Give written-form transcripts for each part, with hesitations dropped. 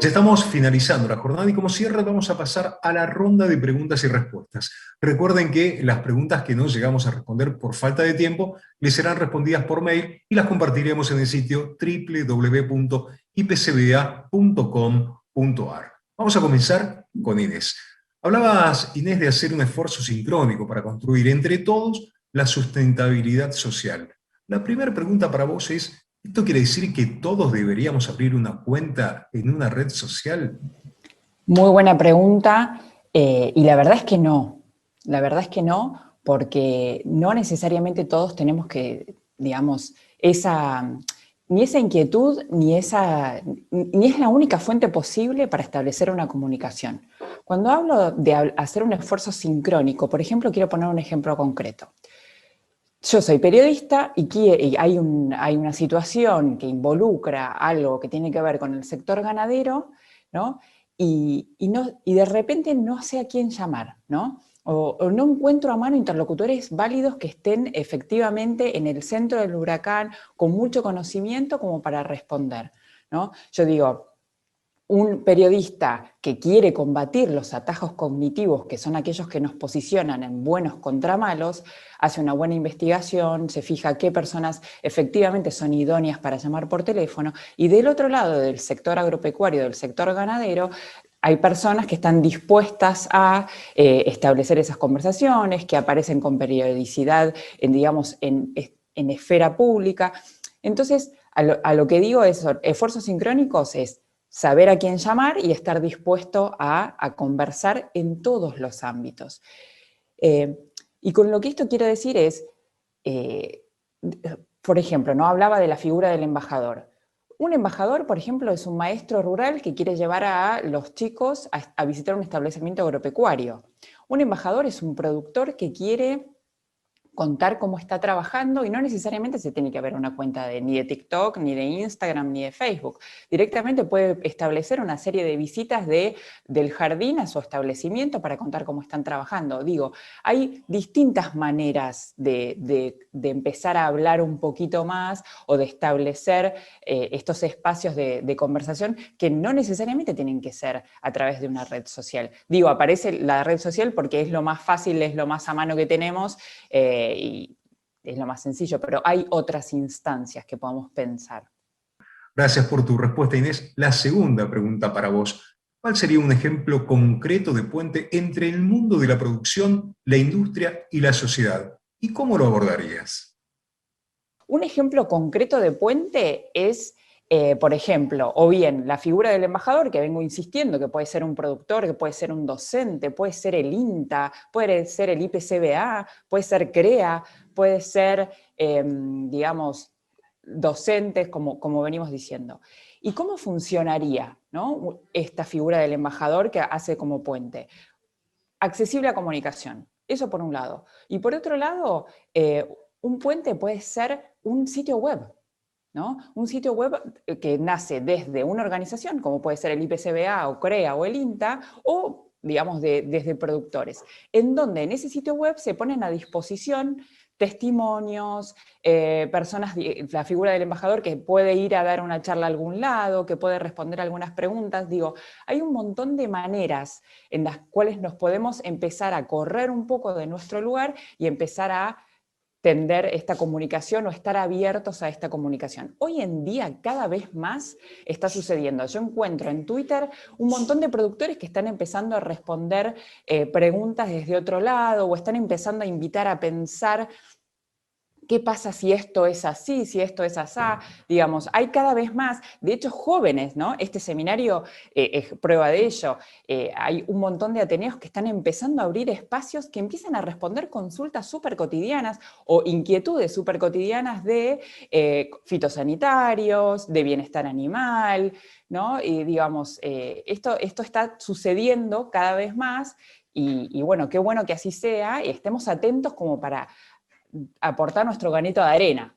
Ya estamos finalizando la jornada y como cierre vamos a pasar a la ronda de preguntas y respuestas. Recuerden que las preguntas que no llegamos a responder por falta de tiempo les serán respondidas por mail y las compartiremos en el sitio www.ipcba.com.ar. Vamos a comenzar con Inés. Hablabas, Inés, de hacer un esfuerzo sincrónico para construir entre todos la sustentabilidad social. La primera pregunta para vos es, ¿esto quiere decir que todos deberíamos abrir una cuenta en una red social? Muy buena pregunta, y la verdad es que no. La verdad es que no, porque no necesariamente todos tenemos que, digamos, ni esa inquietud, ni es la única fuente posible para establecer una comunicación. Cuando hablo de hacer un esfuerzo sincrónico, por ejemplo, quiero poner un ejemplo concreto. Yo soy periodista y hay una situación que involucra algo que tiene que ver con el sector ganadero, ¿no? Y de repente no sé a quién llamar, ¿no? O no encuentro a mano interlocutores válidos que estén efectivamente en el centro del huracán con mucho conocimiento como para responder, ¿no? Yo digo, un periodista que quiere combatir los atajos cognitivos, que son aquellos que nos posicionan en buenos contra malos, hace una buena investigación, se fija qué personas efectivamente son idóneas para llamar por teléfono, y del otro lado, del sector agropecuario, del sector ganadero, hay personas que están dispuestas a establecer esas conversaciones, que aparecen con periodicidad en esfera pública. Entonces, a lo que digo es, esfuerzos sincrónicos es saber a quién llamar y estar dispuesto a conversar en todos los ámbitos. Y con lo que esto quiero decir es, por ejemplo, ¿no? Hablaba de la figura del embajador. Un embajador, por ejemplo, es un maestro rural que quiere llevar a los chicos a visitar un establecimiento agropecuario. Un embajador es un productor que quiere contar cómo está trabajando y no necesariamente se tiene que ver una cuenta ni de TikTok, ni de Instagram, ni de Facebook. Directamente puede establecer una serie de visitas del jardín a su establecimiento para contar cómo están trabajando. Digo, hay distintas maneras de empezar a hablar un poquito más o de establecer estos espacios de conversación que no necesariamente tienen que ser a través de una red social. Digo, aparece la red social porque es lo más fácil, es lo más a mano que tenemos, y es lo más sencillo, pero hay otras instancias que podemos pensar. Gracias por tu respuesta, Inés. La segunda pregunta para vos. ¿Cuál sería un ejemplo concreto de puente entre el mundo de la producción, la industria y la sociedad? ¿Y cómo lo abordarías? Un ejemplo concreto de puente es, por ejemplo, o bien la figura del embajador, que vengo insistiendo, que puede ser un productor, que puede ser un docente, puede ser el INTA, puede ser el IPCBA, puede ser CREA, puede ser, digamos, docentes, como venimos diciendo. ¿Y cómo funcionaría, ¿no? Esta figura del embajador que hace como puente? Accesible a comunicación, eso por un lado. Y por otro lado, un puente puede ser un sitio web, ¿no? Un sitio web que nace desde una organización, como puede ser el IPCBA o CREA o el INTA, o digamos desde productores, en donde en ese sitio web se ponen a disposición testimonios, personas, la figura del embajador que puede ir a dar una charla a algún lado, que puede responder algunas preguntas. Digo, hay un montón de maneras en las cuales nos podemos empezar a correr un poco de nuestro lugar y empezar a tender esta comunicación o estar abiertos a esta comunicación. Hoy en día cada vez más está sucediendo. Yo encuentro en Twitter un montón de productores que están empezando a responder preguntas desde otro lado o están empezando a invitar a pensar ¿qué pasa si esto es así, si esto es asá? Digamos, hay cada vez más, de hecho, jóvenes, ¿no? Este seminario es prueba de ello. Hay un montón de ateneos que están empezando a abrir espacios que empiezan a responder consultas súper cotidianas o inquietudes súper cotidianas de fitosanitarios, de bienestar animal, ¿no? Y digamos, esto está sucediendo cada vez más y bueno, qué bueno que así sea y estemos atentos como para aportar nuestro granito de arena.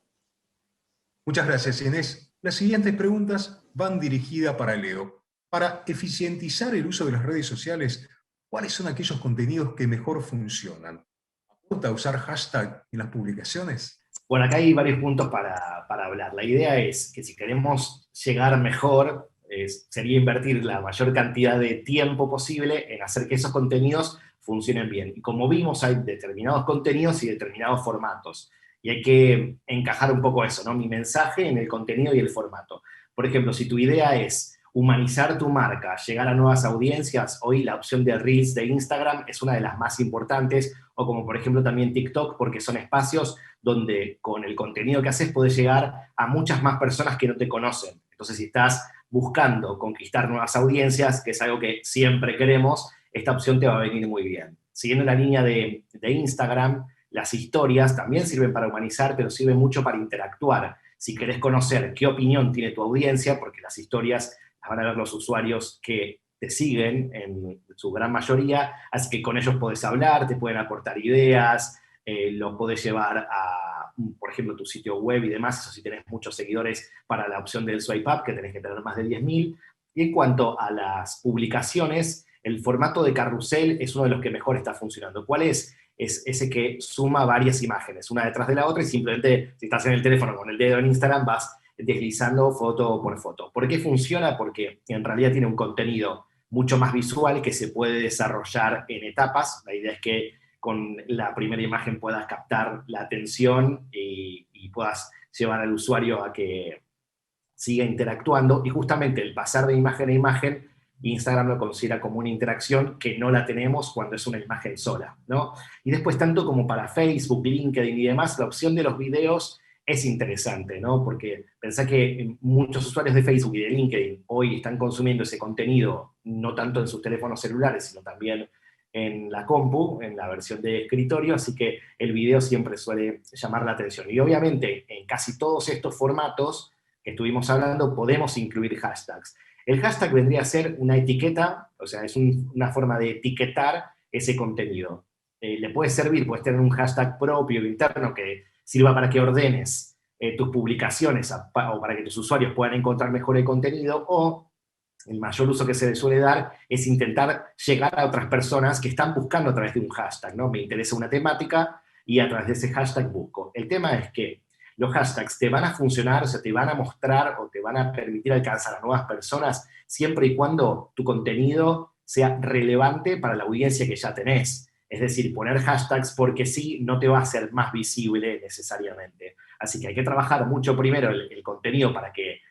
Muchas gracias, Inés. Las siguientes preguntas van dirigidas para Leo. Para eficientizar el uso de las redes sociales, ¿cuáles son aquellos contenidos que mejor funcionan? ¿Aporta usar hashtag en las publicaciones? Bueno, acá hay varios puntos para hablar. La idea es que si queremos llegar mejor sería invertir la mayor cantidad de tiempo posible en hacer que esos contenidos funcionen bien. Y como vimos, hay determinados contenidos y determinados formatos. Y hay que encajar un poco eso, ¿no? Mi mensaje en el contenido y el formato. Por ejemplo, si tu idea es humanizar tu marca, llegar a nuevas audiencias, hoy la opción de Reels de Instagram es una de las más importantes, o como por ejemplo también TikTok, porque son espacios donde con el contenido que haces podés llegar a muchas más personas que no te conocen. Entonces, si estás buscando conquistar nuevas audiencias, que es algo que siempre queremos, esta opción te va a venir muy bien. Siguiendo la línea de Instagram, las historias también sirven para humanizar, pero sirven mucho para interactuar. Si querés conocer qué opinión tiene tu audiencia, porque las historias las van a ver los usuarios que te siguen en su gran mayoría, así que con ellos podés hablar, te pueden aportar ideas, lo podés llevar a, por ejemplo, tu sitio web y demás, eso si tenés muchos seguidores para la opción del swipe up, que tenés que tener más de 10.000. Y en cuanto a las publicaciones, el formato de carrusel es uno de los que mejor está funcionando. ¿Cuál es? Es ese que suma varias imágenes, una detrás de la otra, y simplemente, si estás en el teléfono con el dedo en Instagram, vas deslizando foto por foto. ¿Por qué funciona? Porque en realidad tiene un contenido mucho más visual que se puede desarrollar en etapas. La idea es que con la primera imagen puedas captar la atención y puedas llevar al usuario a que siga interactuando, y justamente el pasar de imagen a imagen, Instagram lo considera como una interacción que no la tenemos cuando es una imagen sola, ¿no? Y después, tanto como para Facebook, LinkedIn y demás, la opción de los videos es interesante, ¿no? Porque pensá que muchos usuarios de Facebook y de LinkedIn hoy están consumiendo ese contenido no tanto en sus teléfonos celulares, sino también en la compu, en la versión de escritorio, así que el video siempre suele llamar la atención. Y obviamente en casi todos estos formatos que estuvimos hablando podemos incluir hashtags. El hashtag vendría a ser una etiqueta, o sea, es una forma de etiquetar ese contenido. Le puede servir, puedes tener un hashtag propio interno que sirva para que ordenes tus publicaciones o para que tus usuarios puedan encontrar mejor el contenido, o el mayor uso que se le suele dar es intentar llegar a otras personas que están buscando a través de un hashtag, ¿no? Me interesa una temática y a través de ese hashtag busco. El tema es que los hashtags te van a funcionar, o sea, te van a mostrar o te van a permitir alcanzar a nuevas personas siempre y cuando tu contenido sea relevante para la audiencia que ya tenés. Es decir, poner hashtags porque sí no te va a hacer más visible necesariamente. Así que hay que trabajar mucho primero el contenido para que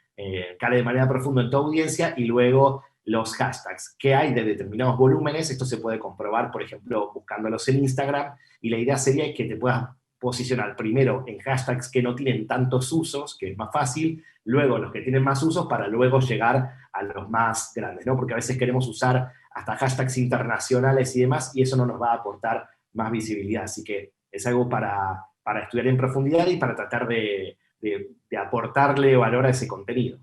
cale de manera profunda en tu audiencia, y luego los hashtags. ¿Qué hay de determinados volúmenes? Esto se puede comprobar, por ejemplo, buscándolos en Instagram, y la idea sería que te puedas posicionar primero en hashtags que no tienen tantos usos, que es más fácil, luego los que tienen más usos, para luego llegar a los más grandes, ¿no? Porque a veces queremos usar hasta hashtags internacionales y demás, y eso no nos va a aportar más visibilidad. Así que es algo para estudiar en profundidad y para tratar de aportarle valor a ese contenido.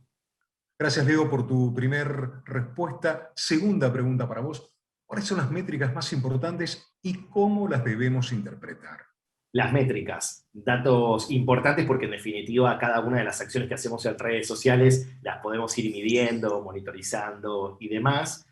Gracias, Diego, por tu primer respuesta. Segunda pregunta para vos. ¿Cuáles son las métricas más importantes y cómo las debemos interpretar? Las métricas, datos importantes, porque en definitiva cada una de las acciones que hacemos en redes sociales las podemos ir midiendo, monitorizando y demás.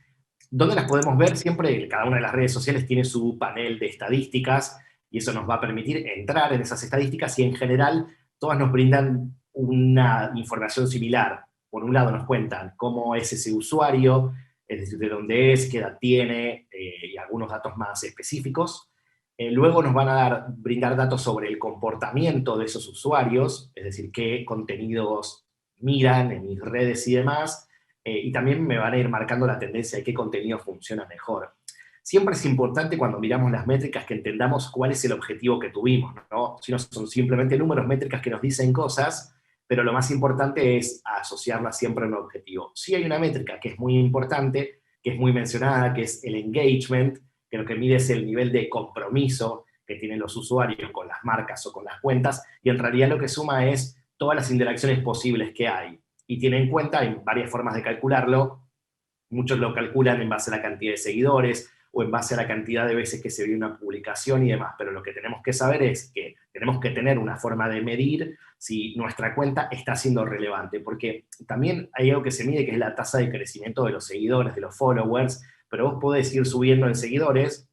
¿Dónde las podemos ver? Siempre cada una de las redes sociales tiene su panel de estadísticas, y eso nos va a permitir entrar en esas estadísticas, y en general todas nos brindan una información similar. Por un lado nos cuentan cómo es ese usuario, es decir, de dónde es, qué edad tiene, y algunos datos más específicos. Luego nos van a brindar datos sobre el comportamiento de esos usuarios, es decir, qué contenidos miran en mis redes y demás, y también me van a ir marcando la tendencia de qué contenido funciona mejor. Siempre es importante cuando miramos las métricas que entendamos cuál es el objetivo que tuvimos, ¿no? Si no son simplemente números, métricas que nos dicen cosas, pero lo más importante es asociarla siempre a un objetivo. Sí hay una métrica que es muy importante, que es muy mencionada, que es el engagement, que lo que mide es el nivel de compromiso que tienen los usuarios con las marcas o con las cuentas, y en realidad lo que suma es todas las interacciones posibles que hay. Y tiene en cuenta, hay varias formas de calcularlo, muchos lo calculan en base a la cantidad de seguidores o en base a la cantidad de veces que se ve una publicación y demás, pero lo que tenemos que saber es que tenemos que tener una forma de medir si nuestra cuenta está siendo relevante, porque también hay algo que se mide, que es la tasa de crecimiento de los seguidores, de los followers, pero vos podés ir subiendo en seguidores,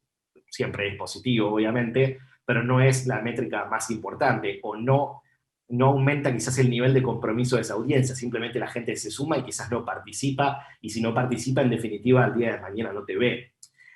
siempre es positivo obviamente, pero no es la métrica más importante, o no no aumenta quizás el nivel de compromiso de esa audiencia, simplemente la gente se suma y quizás no participa, y si no participa, en definitiva, al día de mañana no te ve.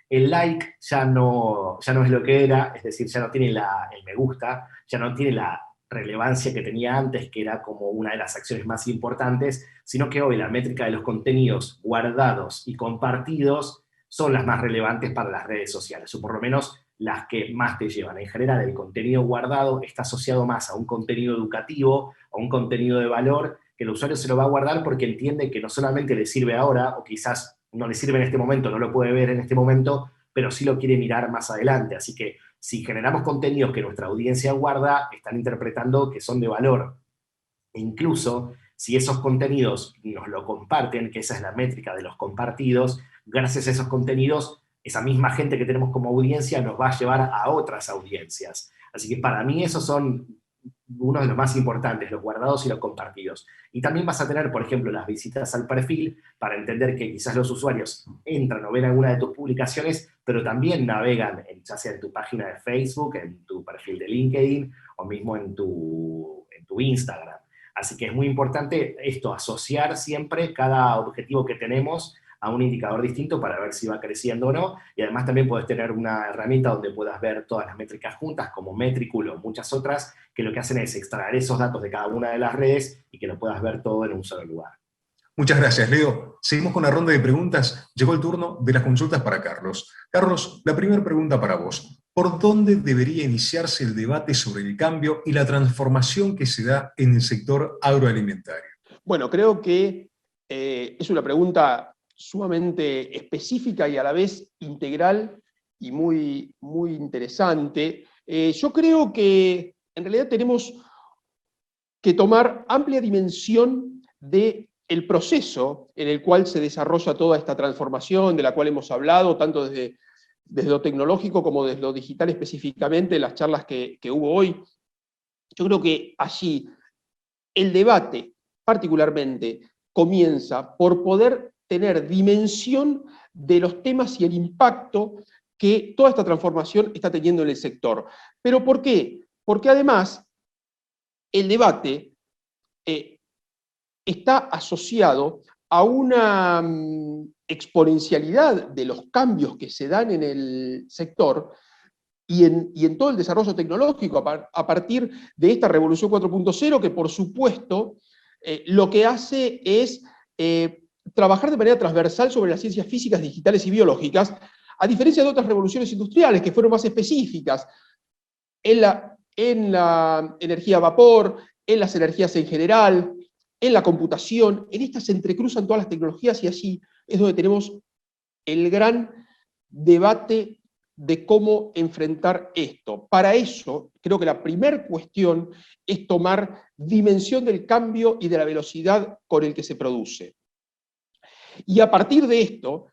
El like ya no es lo que era, es decir, ya no tiene el me gusta, ya no tiene la relevancia que tenía antes, que era como una de las acciones más importantes, sino que hoy la métrica de los contenidos guardados y compartidos son las más relevantes para las redes sociales, o por lo menos las que más te llevan. En general, el contenido guardado está asociado más a un contenido educativo, a un contenido de valor, que el usuario se lo va a guardar porque entiende que no solamente le sirve ahora, o quizás no le sirve en este momento, no lo puede ver en este momento, pero sí lo quiere mirar más adelante. Así que si generamos contenidos que nuestra audiencia guarda, están interpretando que son de valor. E incluso si esos contenidos nos lo comparten, que esa es la métrica de los compartidos, gracias a esos contenidos, esa misma gente que tenemos como audiencia nos va a llevar a otras audiencias. Así que para mí esos son uno de los más importantes, los guardados y los compartidos. Y también vas a tener, por ejemplo, las visitas al perfil para entender que quizás los usuarios entran o ven alguna de tus publicaciones, pero también navegan, ya sea en tu página de Facebook, en tu perfil de LinkedIn o mismo en tu Instagram. Así que es muy importante esto, asociar siempre cada objetivo que tenemos a un indicador distinto para ver si va creciendo o no, y además también puedes tener una herramienta donde puedas ver todas las métricas juntas, como Metricool o muchas otras, que lo que hacen es extraer esos datos de cada una de las redes y que lo puedas ver todo en un solo lugar. Muchas gracias, Leo. Seguimos con la ronda de preguntas. Llegó el turno de las consultas para Carlos. Carlos, la primera pregunta para vos. ¿Por dónde debería iniciarse el debate sobre el cambio y la transformación que se da en el sector agroalimentario? Bueno, creo que es una pregunta sumamente específica y a la vez integral y muy, muy interesante. Yo creo que en realidad tenemos que tomar amplia dimensión del proceso en el cual se desarrolla toda esta transformación de la cual hemos hablado, tanto desde lo tecnológico como desde lo digital específicamente, las charlas que hubo hoy. Yo creo que allí el debate particularmente comienza por poder tener dimensión de los temas y el impacto que toda esta transformación está teniendo en el sector. ¿Pero por qué? Porque además el debate está asociado a una exponencialidad de los cambios que se dan en el sector y en todo el desarrollo tecnológico a partir de esta revolución 4.0, que por supuesto lo que hace es trabajar de manera transversal sobre las ciencias físicas, digitales y biológicas, a diferencia de otras revoluciones industriales que fueron más específicas en la energía a vapor, en las energías en general, en la computación. En estas se entrecruzan todas las tecnologías y allí es donde tenemos el gran debate de cómo enfrentar esto. Para eso, creo que la primera cuestión es tomar dimensión del cambio y de la velocidad con el que se produce. Y a partir de esto,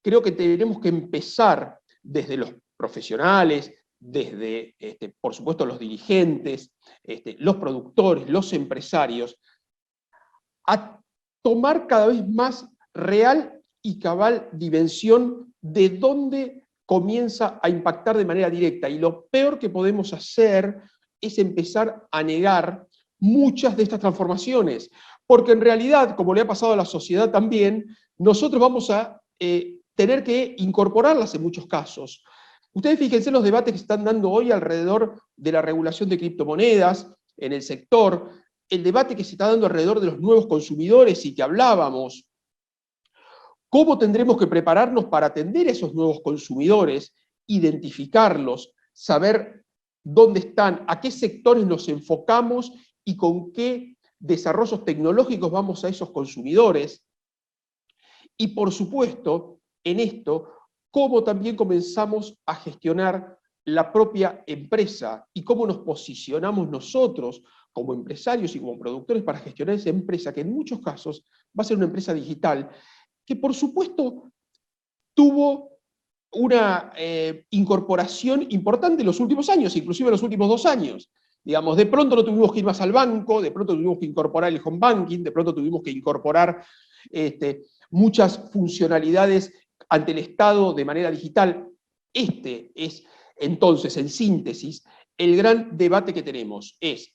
creo que tenemos que empezar desde los profesionales, desde, por supuesto, los dirigentes, los productores, los empresarios, a tomar cada vez más real y cabal dimensión de dónde comienza a impactar de manera directa. Y lo peor que podemos hacer es empezar a negar muchas de estas transformaciones, porque en realidad, como le ha pasado a la sociedad también, nosotros vamos a tener que incorporarlas en muchos casos. Ustedes fíjense en los debates que se están dando hoy alrededor de la regulación de criptomonedas en el sector, el debate que se está dando alrededor de los nuevos consumidores y que hablábamos. ¿Cómo tendremos que prepararnos para atender a esos nuevos consumidores, identificarlos, saber dónde están, a qué sectores nos enfocamos y con qué desarrollos tecnológicos vamos a esos consumidores? Y por supuesto, en esto, cómo también comenzamos a gestionar la propia empresa y cómo nos posicionamos nosotros como empresarios y como productores para gestionar esa empresa, que en muchos casos va a ser una empresa digital, que por supuesto tuvo una incorporación importante en los últimos años, inclusive en los últimos 2 años. Digamos, de pronto no tuvimos que ir más al banco, de pronto tuvimos que incorporar el home banking, de pronto tuvimos que incorporar muchas funcionalidades ante el Estado de manera digital. Este es, entonces, en síntesis, el gran debate que tenemos. Es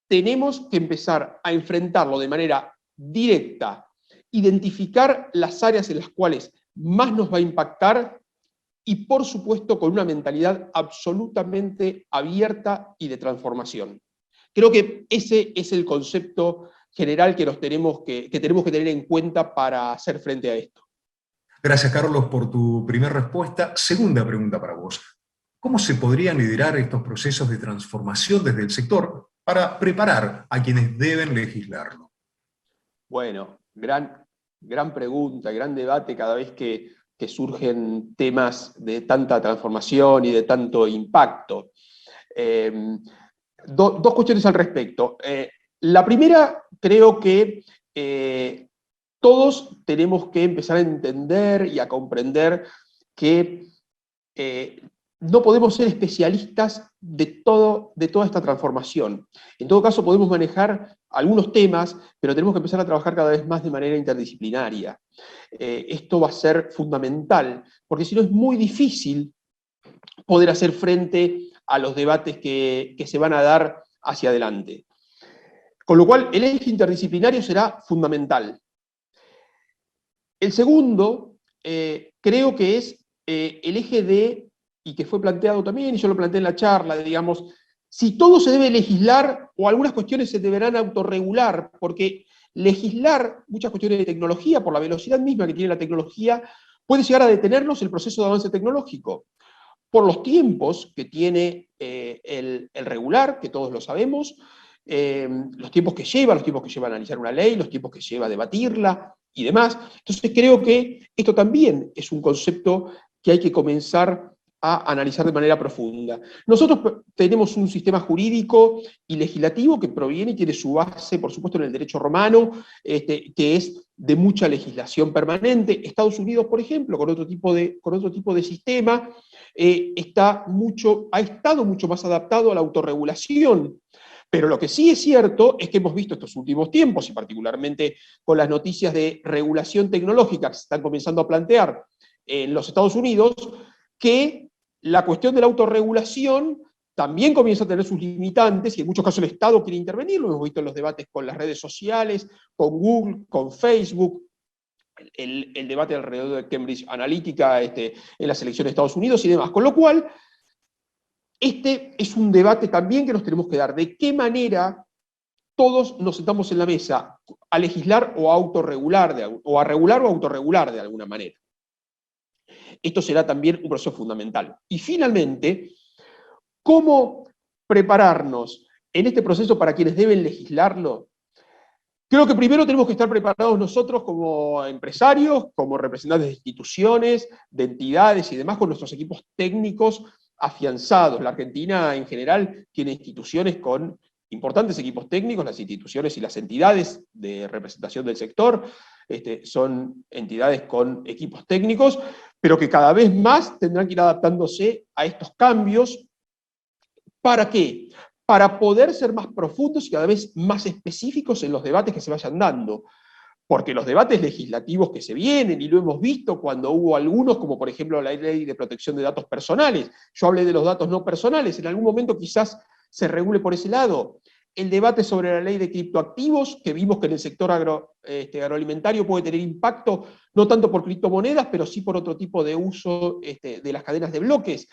tenemos que empezar a enfrentarlo de manera directa, identificar las áreas en las cuales más nos va a impactar y, por supuesto, con una mentalidad absolutamente abierta y de transformación. Creo que ese es el concepto general que tenemos que tener en cuenta para hacer frente a esto. Gracias, Carlos, por tu primera respuesta. Segunda pregunta para vos. ¿Cómo se podrían liderar estos procesos de transformación desde el sector para preparar a quienes deben legislarlo? Bueno, gran pregunta, gran debate cada vez que surgen temas de tanta transformación y de tanto impacto. Dos cuestiones al respecto. La primera, creo que todos tenemos que empezar a entender y a comprender que no podemos ser especialistas de toda esta transformación. En todo caso, podemos manejar algunos temas, pero tenemos que empezar a trabajar cada vez más de manera interdisciplinaria. Esto va a ser fundamental, porque si no es muy difícil poder hacer frente a los debates que se van a dar hacia adelante. Con lo cual, el eje interdisciplinario será fundamental. El segundo, creo que es el eje de, y que fue planteado también, y yo lo planteé en la charla, digamos, si todo se debe legislar o algunas cuestiones se deberán autorregular, porque legislar muchas cuestiones de tecnología, por la velocidad misma que tiene la tecnología, puede llegar a detenernos el proceso de avance tecnológico. Por los tiempos que tiene el regular, que todos lo sabemos, los tiempos que lleva a analizar una ley, los tiempos que lleva a debatirla y demás. Entonces creo que esto también es un concepto que hay que comenzar a analizar de manera profunda. Nosotros tenemos un sistema jurídico y legislativo que proviene y tiene su base, por supuesto, en el derecho romano, que es de mucha legislación permanente. Estados Unidos, por ejemplo, con otro tipo de sistema, ha estado mucho más adaptado a la autorregulación. Pero lo que sí es cierto es que hemos visto estos últimos tiempos, y particularmente con las noticias de regulación tecnológica que se están comenzando a plantear en los Estados Unidos, que la cuestión de la autorregulación también comienza a tener sus limitantes, y en muchos casos el Estado quiere intervenir. Lo hemos visto en los debates con las redes sociales, con Google, con Facebook, el debate alrededor de Cambridge Analytica en las elecciones de Estados Unidos y demás. Con lo cual, este es un debate también que nos tenemos que dar. ¿De qué manera todos nos sentamos en la mesa a legislar o a autorregular, o a regular o autorregular de alguna manera? Esto será también un proceso fundamental. Y finalmente, ¿cómo prepararnos en este proceso para quienes deben legislarlo? Creo que primero tenemos que estar preparados nosotros como empresarios, como representantes de instituciones, de entidades y demás, con nuestros equipos técnicos afianzados. La Argentina en general tiene instituciones con importantes equipos técnicos, las instituciones y las entidades de representación del sector son entidades con equipos técnicos, pero que cada vez más tendrán que ir adaptándose a estos cambios. ¿Para qué? Para poder ser más profundos y cada vez más específicos en los debates que se vayan dando. Porque los debates legislativos que se vienen, y lo hemos visto cuando hubo algunos, como por ejemplo la ley de protección de datos personales, yo hablé de los datos no personales, en algún momento quizás se regule por ese lado. El debate sobre la ley de criptoactivos, que vimos que en el sector agroalimentario puede tener impacto, no tanto por criptomonedas, pero sí por otro tipo de uso de las cadenas de bloques.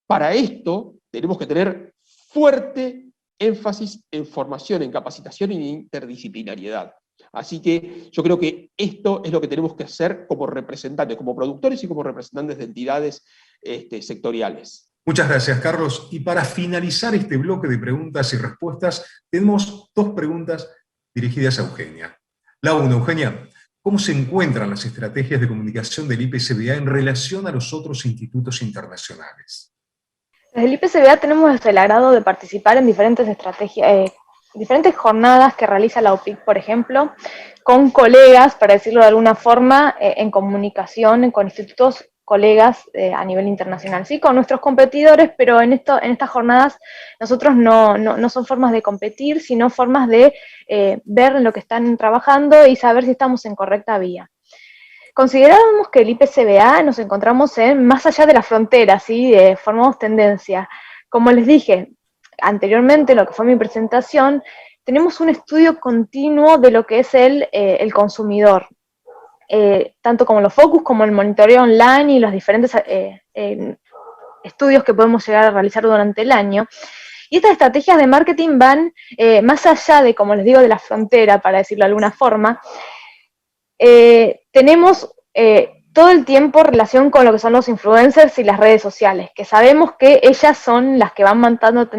Para esto tenemos que tener fuerte énfasis en formación, en capacitación y en interdisciplinariedad. Así que yo creo que esto es lo que tenemos que hacer como representantes, como productores y como representantes de entidades sectoriales. Muchas gracias, Carlos. Y para finalizar este bloque de preguntas y respuestas, tenemos dos preguntas dirigidas a Eugenia. La una, Eugenia, ¿cómo se encuentran las estrategias de comunicación del IPCBA en relación a los otros institutos internacionales? Desde el IPCBA tenemos el agrado de participar en diferentes estrategias, diferentes jornadas que realiza la OPIC, por ejemplo, con colegas, para decirlo de alguna forma, en comunicación, con institutos colegas a nivel internacional, ¿sí? Con nuestros competidores, pero en estas jornadas nosotros no son formas de competir, sino formas de ver en lo que están trabajando y saber si estamos en correcta vía. Considerábamos que el IPCBA nos encontramos más allá de la frontera, ¿sí? Formamos tendencia. Como les dije, anteriormente, lo que fue mi presentación, tenemos un estudio continuo de lo que es el consumidor. Tanto como los focus, como el monitoreo online y los diferentes estudios que podemos llegar a realizar durante el año. Y estas estrategias de marketing van más allá de, como les digo, de la frontera, para decirlo de alguna forma. Tenemos todo el tiempo relación con lo que son los influencers y las redes sociales, que sabemos que ellas son las que van mostrando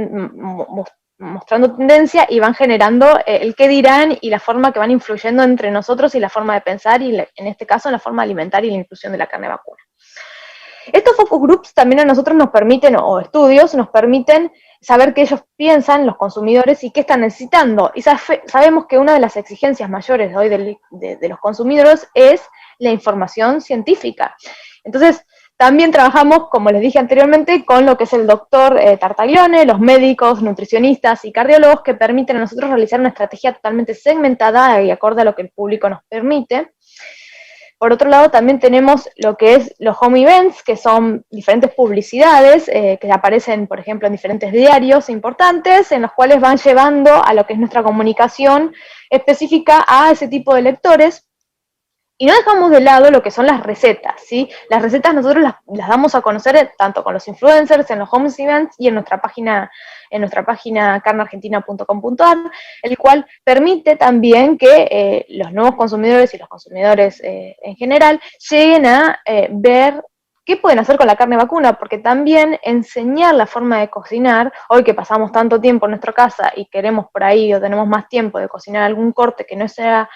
tendencia y van generando el qué dirán y la forma que van influyendo entre nosotros y la forma de pensar, y en este caso la forma de alimentar y la inclusión de la carne vacuna. Estos focus groups también a nosotros nos permiten, o estudios, nos permiten saber qué ellos piensan, los consumidores, y qué están necesitando. Y sabemos que una de las exigencias mayores hoy de los consumidores es la información científica. Entonces, también trabajamos, como les dije anteriormente, con lo que es el doctor Tartaglione, los médicos, nutricionistas y cardiólogos, que permiten a nosotros realizar una estrategia totalmente segmentada y acorde a lo que el público nos permite. Por otro lado, también tenemos lo que es los home events, que son diferentes publicidades que aparecen, por ejemplo, en diferentes diarios importantes, en los cuales van llevando a lo que es nuestra comunicación específica a ese tipo de lectores. Y no dejamos de lado lo que son las recetas, ¿sí? Las recetas nosotros las damos a conocer tanto con los influencers, en los home events y en nuestra página carneargentina.com.ar, el cual permite también que los nuevos consumidores y los consumidores en general lleguen a ver qué pueden hacer con la carne vacuna, porque también enseñar la forma de cocinar, hoy que pasamos tanto tiempo en nuestra casa y queremos por ahí o tenemos más tiempo de cocinar algún corte que no sea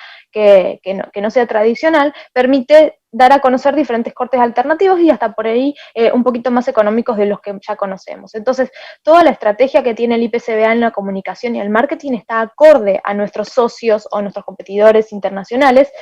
tradicional, permite dar a conocer diferentes cortes alternativos y hasta por ahí un poquito más económicos de los que ya conocemos. Entonces, toda la estrategia que tiene el IPCBA en la comunicación y el marketing está acorde a nuestros socios o nuestros competidores internacionales,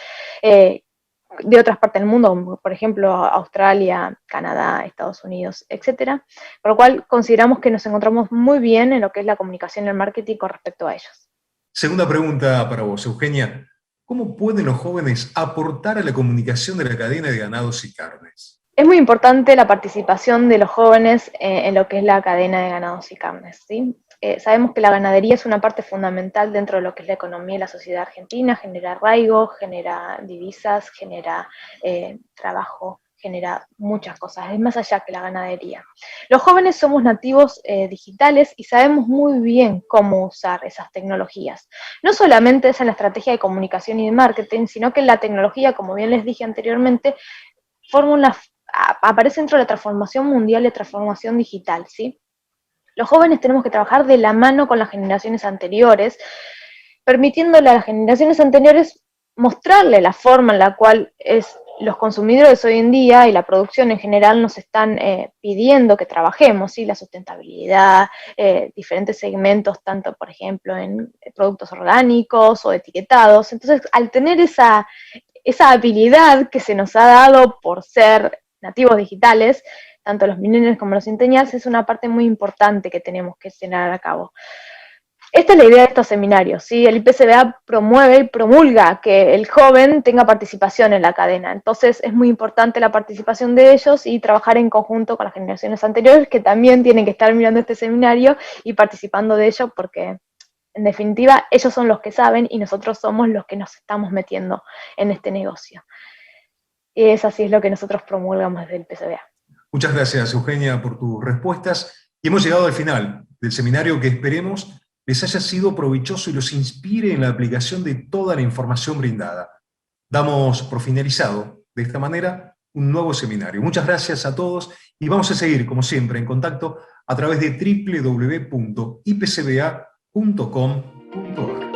de otras partes del mundo, por ejemplo, Australia, Canadá, Estados Unidos, etcétera, por lo cual consideramos que nos encontramos muy bien en lo que es la comunicación y el marketing con respecto a ellos. Segunda pregunta para vos, Eugenia. ¿Cómo pueden los jóvenes aportar a la comunicación de la cadena de ganados y carnes? Es muy importante la participación de los jóvenes en lo que es la cadena de ganados y carnes, ¿sí? Sabemos que la ganadería es una parte fundamental dentro de lo que es la economía y la sociedad argentina, genera arraigo, genera divisas, genera trabajo, genera muchas cosas, es más allá que la ganadería. Los jóvenes somos nativos digitales y sabemos muy bien cómo usar esas tecnologías. No solamente es en la estrategia de comunicación y de marketing, sino que en la tecnología, como bien les dije anteriormente, aparece dentro de la transformación mundial y transformación digital, ¿sí? Los jóvenes tenemos que trabajar de la mano con las generaciones anteriores, permitiéndole a las generaciones anteriores mostrarle la forma en la cual los consumidores hoy en día y la producción en general nos están pidiendo que trabajemos, ¿sí? La sustentabilidad, diferentes segmentos, tanto por ejemplo en productos orgánicos o etiquetados. Entonces, al tener esa habilidad que se nos ha dado por ser nativos digitales, tanto los millennials como los centennials, es una parte muy importante que tenemos que llevar a cabo. Esta es la idea de estos seminarios, ¿sí? El IPCBA promueve y promulga que el joven tenga participación en la cadena. Entonces es muy importante la participación de ellos y trabajar en conjunto con las generaciones anteriores, que también tienen que estar mirando este seminario y participando de ello, porque en definitiva ellos son los que saben y nosotros somos los que nos estamos metiendo en este negocio. Y así es lo que nosotros promulgamos desde el IPCBA. Muchas gracias, Eugenia, por tus respuestas. Y hemos llegado al final del seminario, que esperemos les haya sido provechoso y los inspire en la aplicación de toda la información brindada. Damos por finalizado, de esta manera, un nuevo seminario. Muchas gracias a todos y vamos a seguir, como siempre, en contacto a través de www.ipcba.com.ar.